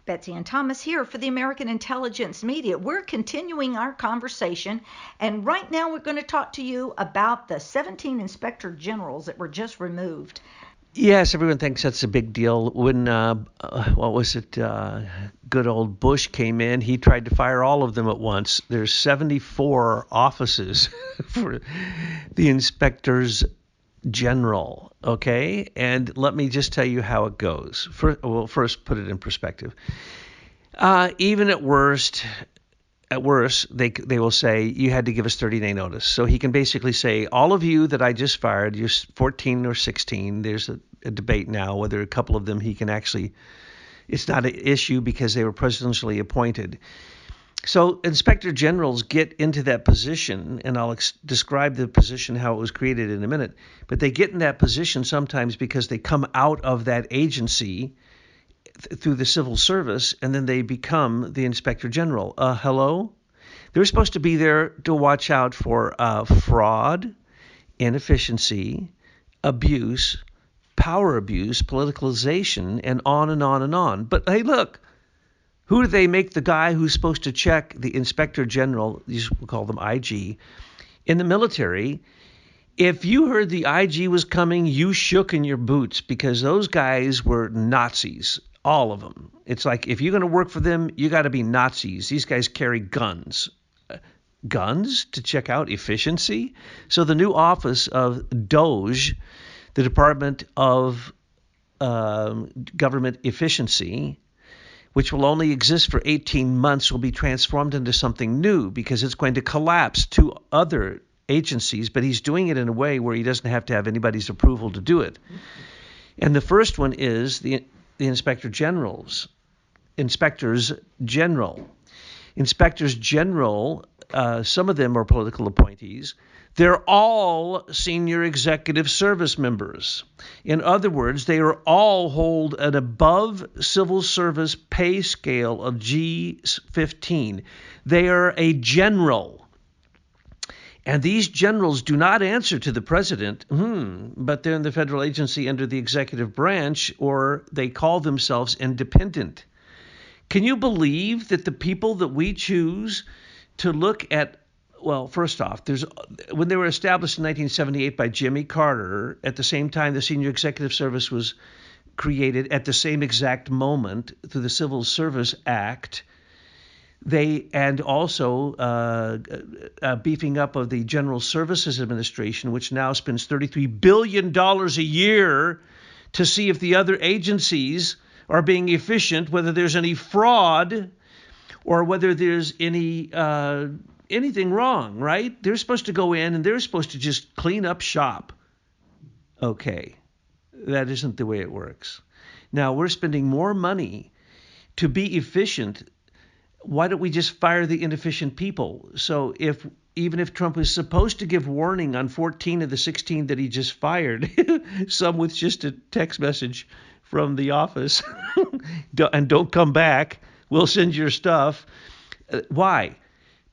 Betsy and Thomas here for the American Intelligence Media. We're continuing our conversation, and right now we're going to talk to you about the 17 inspector generals that were just removed. Yes, everyone thinks that's a big deal. When, what was it, good old Bush came in, he tried to fire all of them at once. There's 74 offices for the inspectors general, okay? And let me just tell you how it goes. First put it in perspective. Even at worst, they will say you had to give us 30-day notice. So he can basically say, all of you that I just fired, you're 14 or 16. There's a debate now whether a couple of them he can actually, it's not an issue because they were presidentially appointed. So inspector generals get into that position, and I'll describe the position, how it was created in a minute. But they get in that position sometimes because they come out of that agency through the civil service, and then they become the inspector general. Hello? They're supposed to be there to watch out for fraud, inefficiency, abuse, power abuse, politicalization, and on and on and on. But hey, look, who do they make the guy who's supposed to check the inspector general, we'll call them IG, in the military? If you heard the IG was coming, you shook in your boots because those guys were Nazis. All of them. It's like if you're going to work for them, you got to be Nazis. These guys carry guns. Guns to check out efficiency? So the new office of DOGE, the Department of Government Efficiency, which will only exist for 18 months, will be transformed into something new because it's going to collapse two other agencies, but he's doing it in a way where he doesn't have to have anybody's approval to do it. And the first one is the inspectors general. Inspectors general, some of them are political appointees. They're all senior executive service members. In other words, they are all hold an above civil service pay scale of G15. They are a general. And these generals do not answer to the president, but they're in the federal agency under the executive branch, or they call themselves independent. Can you believe that the people that we choose to look at, well, first off, when they were established in 1978 by Jimmy Carter, at the same time the Senior Executive Service was created, at the same exact moment through the Civil Service Act, and also beefing up of the General Services Administration, which now spends $33 billion a year to see if the other agencies are being efficient, whether there's any fraud or whether there's anything wrong, right? They're supposed to go in and they're supposed to just clean up shop. Okay, that isn't the way it works. Now, we're spending more money to be efficient. Why don't we just fire the inefficient people? So even if Trump was supposed to give warning on 14 of the 16 that he just fired, some with just a text message from the office, and don't come back, we'll send your stuff. Why?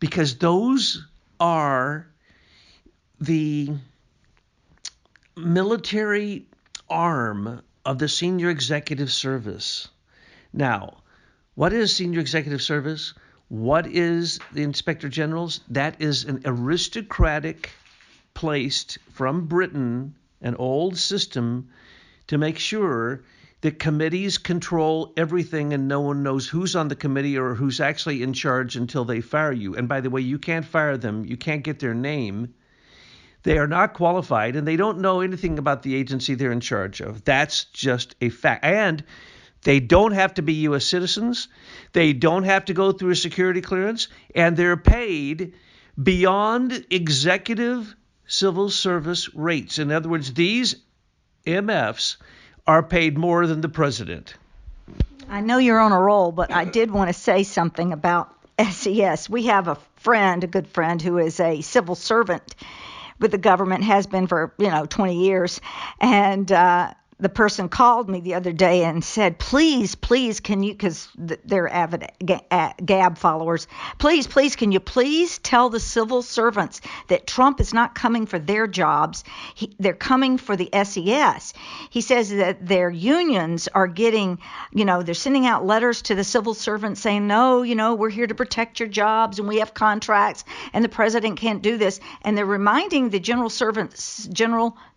Because those are the military arm of the senior executive service. Now, what is senior executive service? What is the inspector generals? That is an aristocratic placed from Britain, an old system to make sure that committees control everything and no one knows who's on the committee or who's actually in charge until they fire you. And by the way, you can't fire them. You can't get their name. They are not qualified and they don't know anything about the agency they're in charge of. That's just a fact. And they don't have to be U.S. citizens. They don't have to go through a security clearance. And they're paid beyond executive civil service rates. In other words, these MFs are paid more than the president. I know you're on a roll, but I did want to say something about SES. We have a good friend, who is a civil servant with the government, has been for 20 years, and the person called me the other day and said, please, can you, because they're avid Gab followers, please, can you please tell the civil servants that Trump is not coming for their jobs. They're coming for the SES. He says that their unions are getting, they're sending out letters to the civil servants saying, no, we're here to protect your jobs and we have contracts and the president can't do this. And they're reminding the general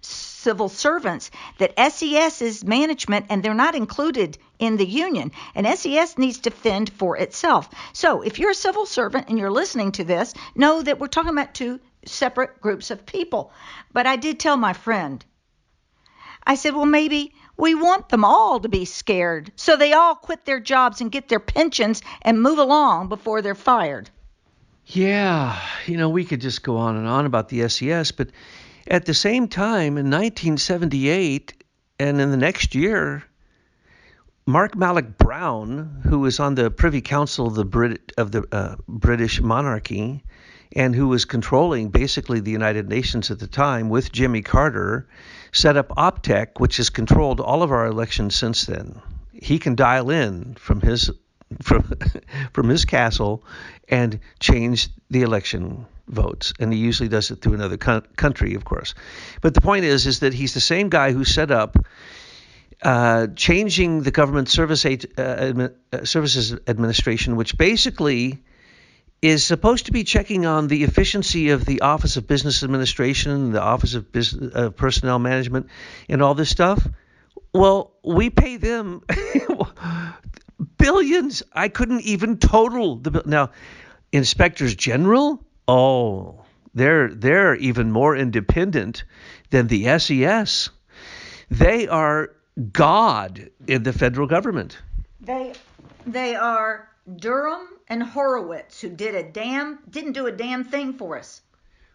civil servants that SES is management and they're not included in the union, and SES needs to fend for itself. So if you're a civil servant and you're listening to this, know that we're talking about two separate groups of people. But I did tell my friend, I said, well, maybe we want them all to be scared so they all quit their jobs and get their pensions and move along before they're fired. Yeah, we could just go on and on about the SES, but at the same time, in 1978 and in the next year, Mark Malloch Brown, who was on the Privy Council of the British monarchy and who was controlling basically the United Nations at the time with Jimmy Carter, set up Optech, which has controlled all of our elections since then. He can dial in from his castle and change the election votes, and he usually does it through another country, of course. But the point is that he's the same guy who set up changing the government services administration, which basically is supposed to be checking on the efficiency of the Office of Business Administration, the Office of Personnel Management, and all this stuff. Well, we pay them billions. I couldn't even total the bill. Now, inspectors general, they're even more independent than the SES. They are God in the federal government. They are Durham and Horowitz, who didn't do a damn thing for us.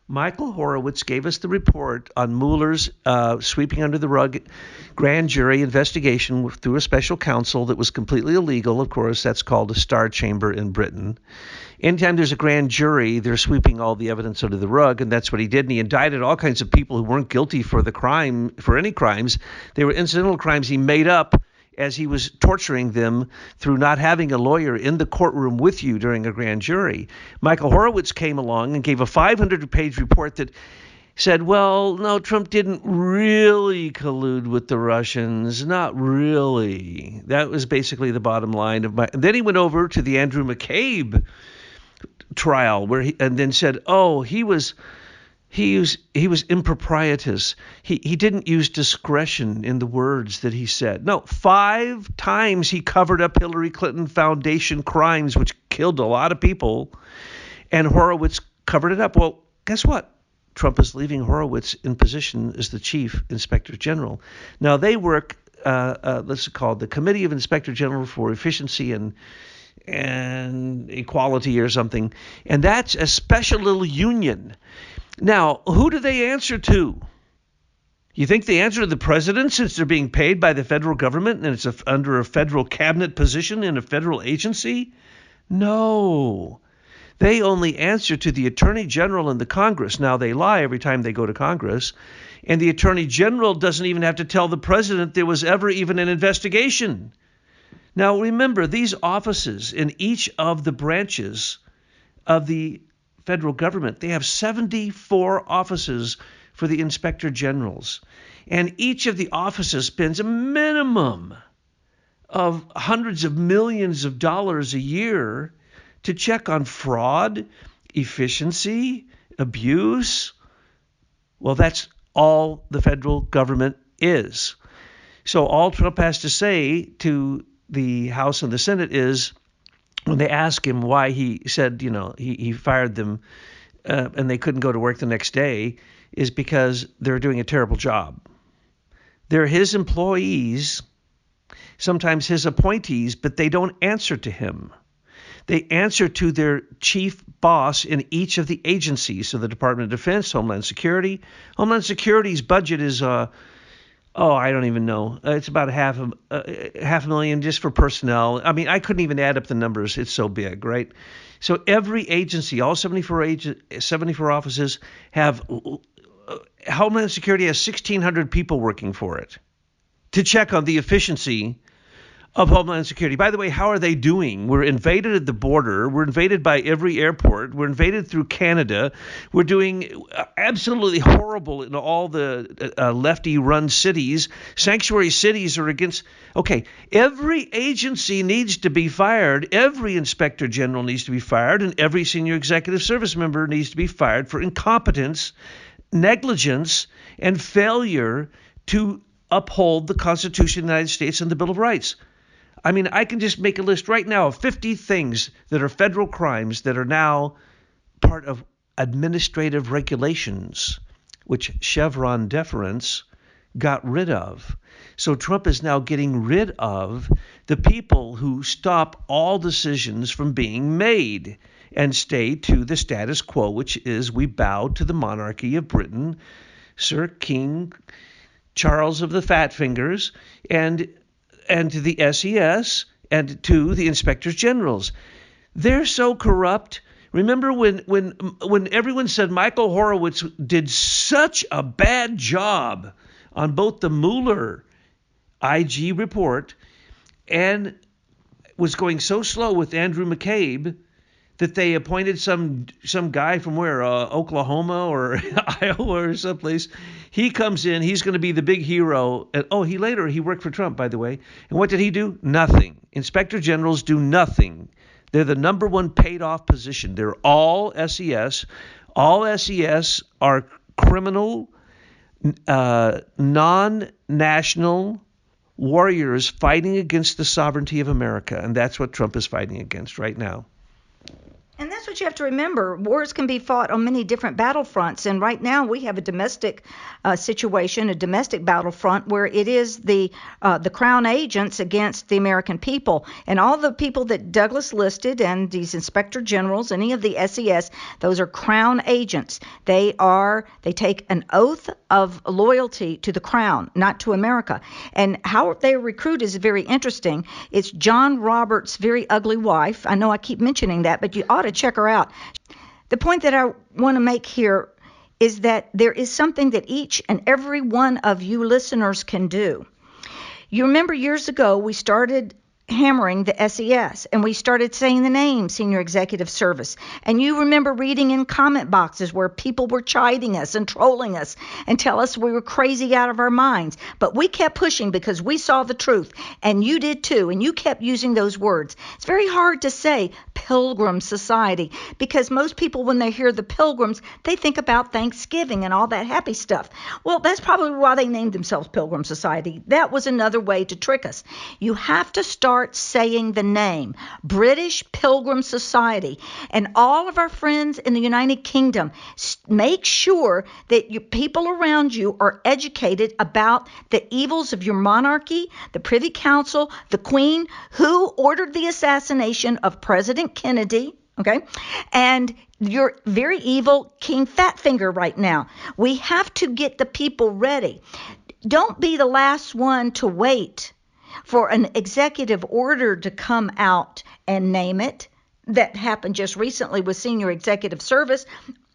Michael Horowitz gave us the report on Mueller's sweeping under the rug grand jury investigation through a special counsel that was completely illegal. Of course, that's called a star chamber in Britain. Anytime there's a grand jury, they're sweeping all the evidence under the rug, and that's what he did. And he indicted all kinds of people who weren't guilty for any crimes. They were incidental crimes he made up as he was torturing them through not having a lawyer in the courtroom with you during a grand jury. Michael Horowitz came along and gave a 500-page report that said, well, no, Trump didn't really collude with the Russians. Not really. That was basically the bottom line of and then he went over to the Andrew McCabe trial and then said, he was improprietous. He didn't use discretion in the words that he said. No, 5 times he covered up Hillary Clinton Foundation crimes, which killed a lot of people, and Horowitz covered it up. Well, guess what? Trump is leaving Horowitz in position as the chief inspector general. Now they work, let's call it the Committee of Inspector General for Efficiency and Equality or something, and that's a special little union. Now, who do they answer to? You think they answer to the president since they're being paid by the federal government and it's under a federal cabinet position in a federal agency? No. They only answer to the Attorney General and the Congress. Now, they lie every time they go to Congress, and the Attorney General doesn't even have to tell the president there was ever even an investigation. Now, remember, these offices in each of the branches of the federal government, they have 74 offices for the inspector generals. And each of the offices spends a minimum of hundreds of millions of dollars a year to check on fraud, efficiency, abuse. Well, that's all the federal government is. So all Trump has to say to the House and the Senate is, when they ask him why he said, he fired them and they couldn't go to work the next day, is because they're doing a terrible job. They're his employees, sometimes his appointees, but they don't answer to him. They answer to their chief boss in each of the agencies. So the Department of Defense, Homeland Security. Homeland Security's budget is, I don't even know. It's about half a $500,000 just for personnel. I mean, I couldn't even add up the numbers. It's so big, right? So every agency, all 74 offices have Homeland Security has 1,600 people working for it. to check on the efficiency of Homeland Security. By the way, how are they doing? We're invaded at the border. We're invaded by every airport. We're invaded through Canada. We're doing absolutely horrible in all the lefty-run cities. Sanctuary cities are against. Okay, every agency needs to be fired. Every inspector general needs to be fired, and every senior executive service member needs to be fired for incompetence, negligence, and failure to uphold the Constitution of the United States and the Bill of Rights. I mean, I can just make a list right now of 50 things that are federal crimes that are now part of administrative regulations, which Chevron deference got rid of. So Trump is now getting rid of the people who stop all decisions from being made and stay to the status quo, which is we bow to the monarchy of Britain, Sir King Charles of the Fat Fingers, and to the SES and to the inspectors generals. They're so corrupt. Remember when everyone said Michael Horowitz did such a bad job on both the Mueller IG report and was going so slow with Andrew McCabe that they appointed some guy from where, Oklahoma or Iowa or someplace. He comes in, he's going to be the big hero. And, he worked for Trump, by the way. And what did he do? Nothing. Inspector generals do nothing. They're the number one paid off position. They're all SES. All SES are criminal, non-national warriors fighting against the sovereignty of America. And that's what Trump is fighting against right now. And that's what you have to remember. Wars can be fought on many different battlefronts. And right now we have a domestic situation, a domestic battlefront where it is the Crown agents against the American people. And all the people that Douglas listed and these inspector generals, any of the SES, those are Crown agents. They take an oath of loyalty to the Crown, not to America. And how they recruit is very interesting. It's John Roberts' very ugly wife. I know I keep mentioning that, but you ought to check her out. The point that I want to make here is that there is something that each and every one of you listeners can do. You remember years ago we started hammering the SES and we started saying the name Senior Executive Service. And you remember reading in comment boxes where people were chiding us and trolling us and tell us we were crazy out of our minds. But we kept pushing because we saw the truth, and you did too, and you kept using those words. It's very hard to say Pilgrim Society because most people, when they hear the Pilgrims, they think about Thanksgiving and all that happy stuff. Well, that's probably why they named themselves Pilgrim Society. That was another way to trick us. You have to start saying the name British Pilgrim Society. And all of our friends in the United Kingdom, make sure that your people around you are educated about the evils of your monarchy, the Privy Council, the Queen, who ordered the assassination of President Kennedy, okay, and your very evil King Fatfinger right now. We have to get the people ready. Don't be the last one to wait for an executive order to come out and name it. That happened just recently with Senior Executive Service.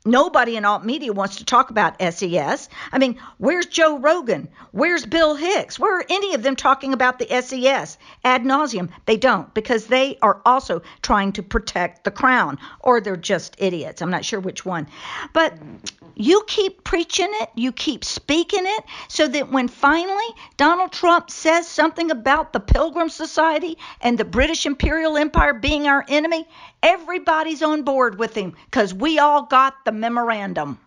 Nobody in alt media wants to talk about SES. I mean, where's Joe Rogan? Where's Bill Hicks? Where are any of them talking about the SES ad nauseum? They don't, because they are also trying to protect the Crown, or they're just idiots. I'm not sure which one. But you keep preaching it, you keep speaking it, so that when finally Donald Trump says something about the Pilgrim Society and the British Imperial Empire being our enemy, everybody's on board with him because we all got the memorandum.